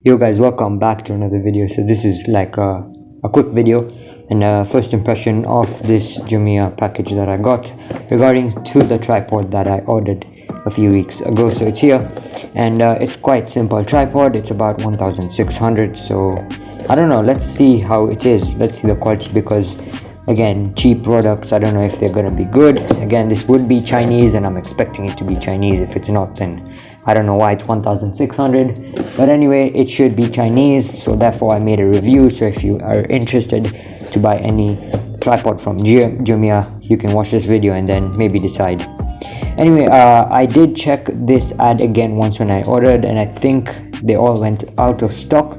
Yo guys, welcome back to another video. So this is like a quick video and a first impression of this Jumia package that I got regarding to the tripod that I ordered a few weeks ago. So it's here and it's quite simple tripod. It's about 1600. So I don't know, let's see how it is. Let's see the quality, because again, cheap products, I don't know if they're gonna be good. Again, this would be Chinese and I'm expecting it to be Chinese. If it's not, then I don't know why it's 1600, but anyway, it should be Chinese, so therefore I made a review. So if you are interested to buy any tripod from Jumia, you can watch this video and then maybe decide. Anyway, I did check this ad again once when I ordered, and I think they all went out of stock.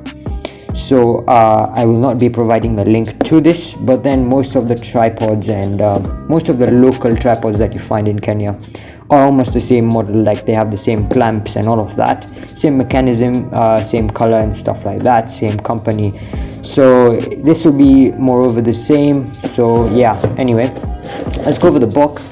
So I will not be providing the link to this, but then most of the tripods and most of the local tripods that you find in Kenya are almost the same model. Like they have the same clamps and all of that, same mechanism, same color and stuff like that, same company. So this will be moreover the same. So yeah, anyway, let's go over the box.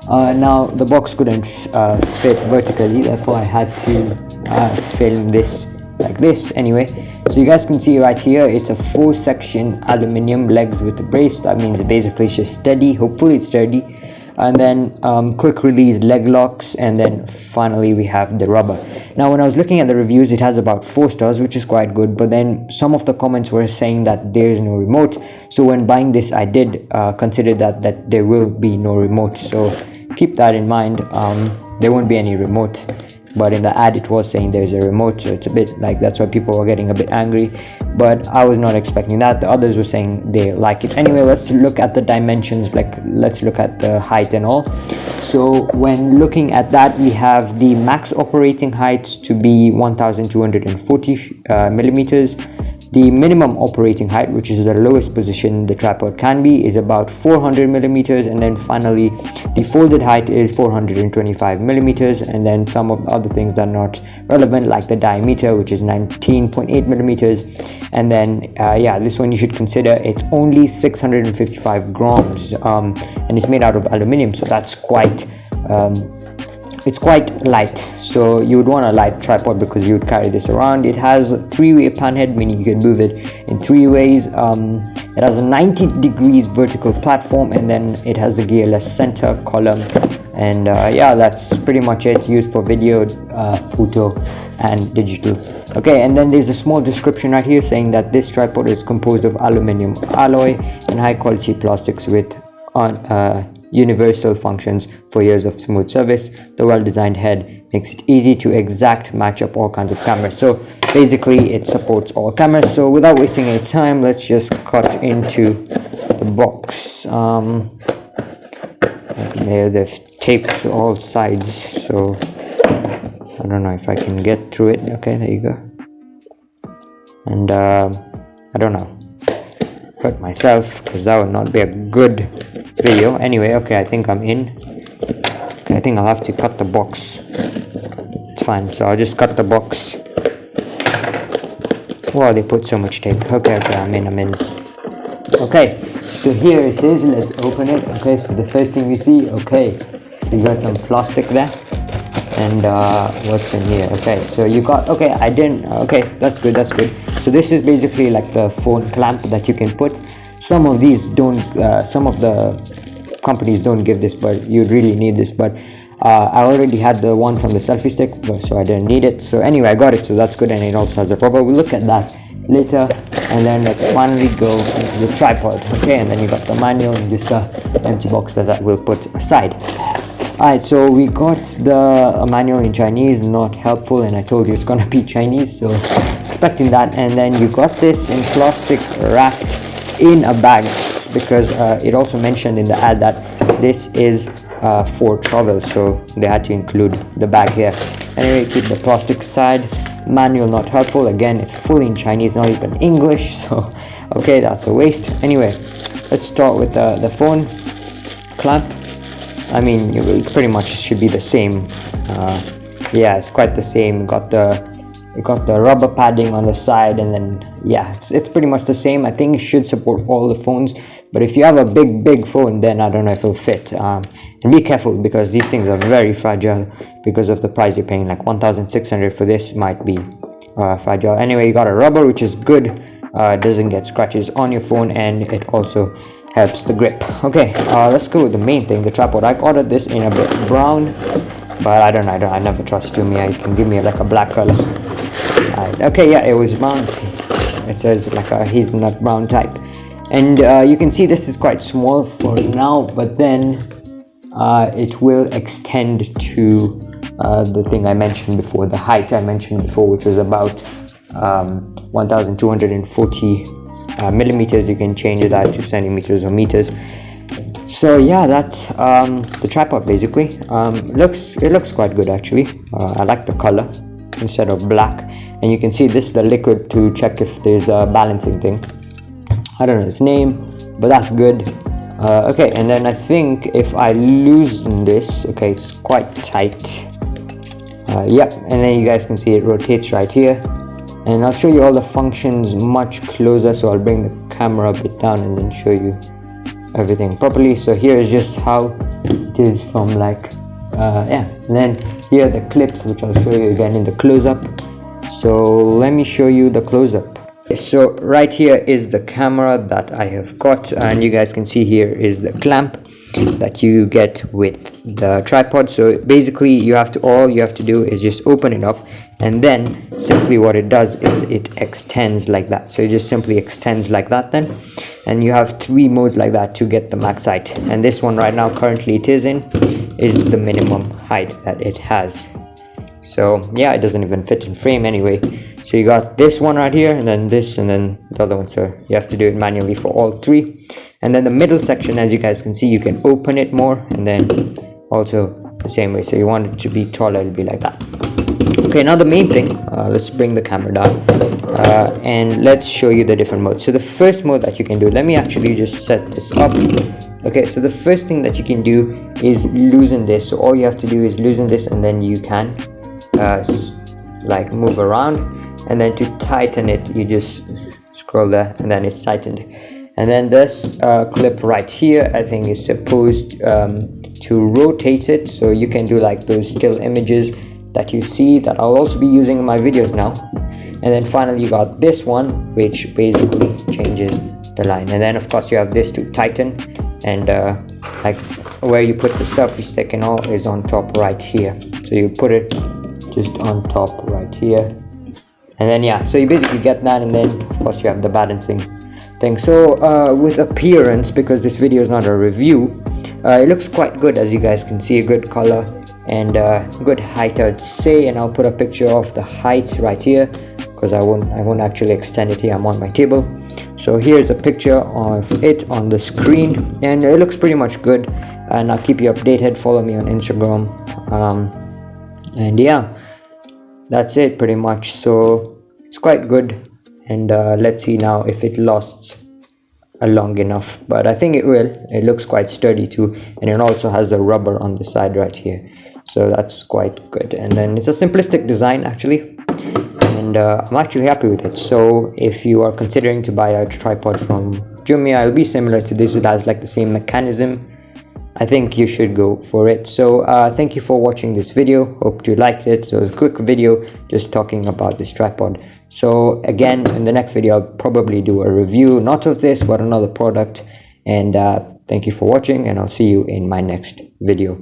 Now the box couldn't fit vertically, therefore I had to film this like this. Anyway, so you guys can see right here, it's a 4-section aluminium legs with a brace. That means basically it's just steady, hopefully it's sturdy. And then quick release leg locks, and then finally we have the rubber. Now when I was looking at the reviews, it has about 4 stars, which is quite good, but then some of the comments were saying that there is no remote. So when buying this, I did consider that there will be no remote, so keep that in mind. There won't be any remote, but in the ad it was saying there's a remote, so it's a bit like, that's why people were getting a bit angry, but I was not expecting that. The others were saying they like it. Anyway, let's look at the dimensions, like let's look at the height and all. So when looking at that, we have the max operating height to be 1240 millimeters. The minimum operating height, which is the lowest position the tripod can be, is about 400 millimeters, and then finally the folded height is 425 millimeters, and then some of the other things that are not relevant, like the diameter, which is 19.8 millimeters. And then yeah, this one you should consider, it's only 655 grams, and it's made out of aluminium, so that's quite it's quite light. So you would want a light tripod because you would carry this around. It has a 3-way pan head, meaning you can move it in 3 ways. It has a 90 degrees vertical platform, and then it has a gearless center column. And yeah, that's pretty much it. Used for video, photo and digital. Okay, and then there's a small description right here saying that this tripod is composed of aluminium alloy and high quality plastics with universal functions for years of smooth service. The well-designed head makes it easy to match up all kinds of cameras. So basically it supports all cameras. So without wasting any time, let's just cut into the box. There's tape to all sides, so I don't know if I can get through it. Okay, there you go. And I don't know, hurt myself, because that would not be a good video. Anyway, okay, I think I'm in. Okay, I think I'll have to cut the box. It's fine, so I'll just cut the box. Wow, they put so much tape. Okay, I'm in. Okay, so here it is. Let's open it. Okay, so the first thing we see, okay, so you got some plastic there. And what's in here? Okay, so you got, okay, I didn't, okay, that's good. So this is basically like the phone clamp that you can put. Some of these don't, some of the companies don't give this, but you really need this. But I already had the one from the selfie stick, so I didn't need it. So anyway, I got it, so that's good. And it also has a rubber. We'll look at that later. And then let's finally go into the tripod. Okay, and then you got the manual and just the empty box that we'll put aside. Alright, so we got the manual in Chinese, not helpful, and I told you it's gonna be Chinese, so expecting that. And then you got this in plastic, wrapped in a bag, because it also mentioned in the ad that this is for travel, so they had to include the bag here. Anyway, keep the plastic aside. Manual not helpful, again it's fully in Chinese, not even English, so okay, that's a waste. Anyway, let's start with the phone clamp. I mean, it pretty much should be the same. Yeah, it's quite the same. You got the rubber padding on the side, and then yeah, it's pretty much the same. I think it should support all the phones, but if you have a big phone, then I don't know if it'll fit. And be careful, because these things are very fragile because of the price you're paying. Like 1600 for this might be fragile. Anyway, you got a rubber, which is good. Doesn't get scratches on your phone, and it also helps the grip. Okay, let's go with the main thing, the tripod. I've ordered this in a bit brown, but I never trust Jumia. You can give me like a black color. Okay, yeah, it was brown. It says like a hazelnut brown type, and you can see this is quite small for now, but then it will extend to the thing I mentioned before, the height I mentioned before, which was about 1240 millimeters. You can change that to centimeters or meters. So yeah, that's the tripod basically. It looks quite good actually. I like the color instead of black, and you can see this is the liquid to check if there's a balancing thing. I don't know its name, but that's good. Okay, and then I think if I loosen this, okay, it's quite tight. Yep, and then you guys can see it rotates right here, and I'll show you all the functions much closer. So I'll bring the camera a bit down and then show you everything properly. So here is just how it is from like yeah, and then here are the clips, which I'll show you again in the close-up. So let me show you the close-up. So right here is the camera that I have got, and you guys can see here is the clamp that you get with the tripod. So basically all you have to do is just open it up, and then simply what it does is it extends like that. So it just simply extends like that then, and you have 3 modes like that to get the max height, and this one right now currently it is the minimum height that it has. So yeah, it doesn't even fit in frame anyway. So you got this one right here, and then this, and then the other one. So you have to do it manually for all 3. And then the middle section, as you guys can see, you can open it more, and then also the same way. So you want it to be taller, it'll be like that. Okay, now the main thing, let's bring the camera down and let's show you the different modes. So the first mode that you can do, let me actually just set this up. Okay, so the first thing that you can do is loosen this. So all you have to do is loosen this, and then you can like move around, and then to tighten it you just scroll there, and then it's tightened. And then this clip right here, I think, is supposed to rotate it, so you can do like those still images that you see that I'll also be using in my videos now. And then finally you got this one, which basically changes the line. And then of course you have this to tighten, and like where you put the selfie stick and all is on top right here. So you put it just on top right here, and then yeah, so you basically get that. And then of course you have the balancing thing. So with appearance, because this video is not a review, it looks quite good. As you guys can see, a good color and good height, I'd say. And I'll put a picture of the height right here, because I won't actually extend it here, I'm on my table. So here's a picture of it on the screen, and it looks pretty much good. And I'll keep you updated. Follow me on Instagram, and yeah, that's it pretty much. So it's quite good, and let's see now if it lasts long enough, but I think it will. It looks quite sturdy too, and it also has the rubber on the side right here, so that's quite good. And then it's a simplistic design actually, and I'm actually happy with it. So if you are considering to buy a tripod from Jumia, it'll be similar to this. It has like the same mechanism. I think you should go for it. So thank you for watching this video. Hope you liked it. So it's a quick video just talking about this tripod. So again, in the next video I'll probably do a review, not of this but another product. And thank you for watching, and I'll see you in my next video.